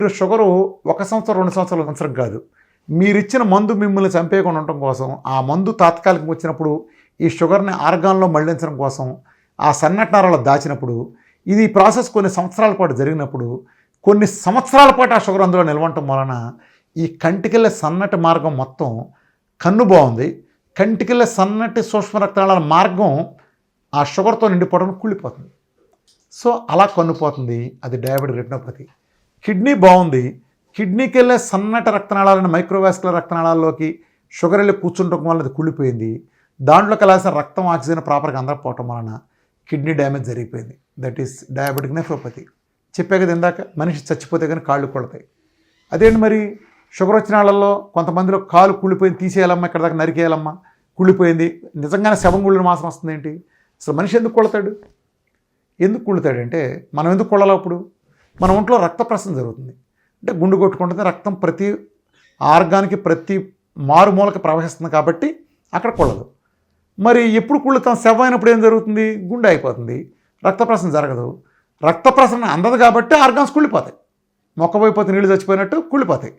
మీరు షుగరు 1 సంవత్సరం 2 సంవత్సరాల అవసరం కాదు. మీరిచ్చిన మందు మిమ్మల్ని చంపేయకుండా ఉండటం కోసం, ఆ మందు తాత్కాలికంగా వచ్చినప్పుడు ఈ షుగర్ని ఆర్గాన్లో మళ్లించడం కోసం ఆ సన్నటి నరాల్లో దాచినప్పుడు ఇది ప్రాసెస్ కొన్ని సంవత్సరాల పాటు జరిగినప్పుడు కొన్ని సంవత్సరాల పాటు ఆ షుగర్ అందులో నిలవటం వలన ఈ కంటికెళ్ళే సన్నటి మార్గం మొత్తం కన్ను బాగుంది, కంటికెళ్ళే సన్నటి సూక్ష్మ రక్తనాళాల మార్గం ఆ షుగర్తో నిండిపోవడం కుళ్ళిపోతుంది. సో అలా కన్నుపోతుంది. అది డయాబెటిక్ రెటినోపతి. కిడ్నీ బాగుంది, కిడ్నీకి వెళ్ళే సన్నటి రక్తనాళాలను మైక్రోవాస్కులర్ రక్తనాళాల్లోకి షుగర్ వెళ్ళి కూర్చుండటం వల్ల అది కుళ్ళిపోయింది. దాంట్లోకి వెళ్ళాల్సిన రక్తం ఆక్సిజన్ ప్రాపర్గా అందకపోవటం వలన కిడ్నీ డ్యామేజ్ జరిగిపోయింది. That is diabetic nephropathy. చెప్పే కదా ఇందాక, మనిషి చచ్చిపోతే కానీ కాళ్ళు కొడతాయి. అదేంటి మరి షుగర్ వచ్చిన వాళ్ళల్లో కొంతమందిలో కాలు కుళ్ళిపోయింది, తీసేయాలమ్మా, ఇక్కడ దాకా నరికేయాలమ్మా, కుళ్ళిపోయింది, నిజంగానే శవం కుళ్ళిన వాసన వస్తుంది ఏంటి? అసలు మనిషి ఎందుకు కుళ్ళతాడు? ఎందుకు కుళ్ళుతాడంటే, మనం ఎందుకు కుళ్ళాలి? అప్పుడు మన ఒంట్లో రక్త ప్రసరణ జరుగుతుంది, అంటే గుండు కొట్టుకుంటుంది, రక్తం ప్రతి ఆర్గానికి ప్రతి మారుమూలకి ప్రవహిస్తుంది కాబట్టి అక్కడ కుళ్ళదు. మరి ఎప్పుడు కుళ్ళుతాం? శవం అయినప్పుడు ఏం జరుగుతుంది? గుండె అయిపోతుంది, రక్త ప్రసరణ జరగదు. రక్త ప్రసరణ అందదు కాబట్టి ఆర్గాన్స్ కుళ్ళిపోతాయి, మొక్కబోయిపోతే నీళ్ళు చచ్చిపోయినట్టు కుళ్ళిపోతాయి.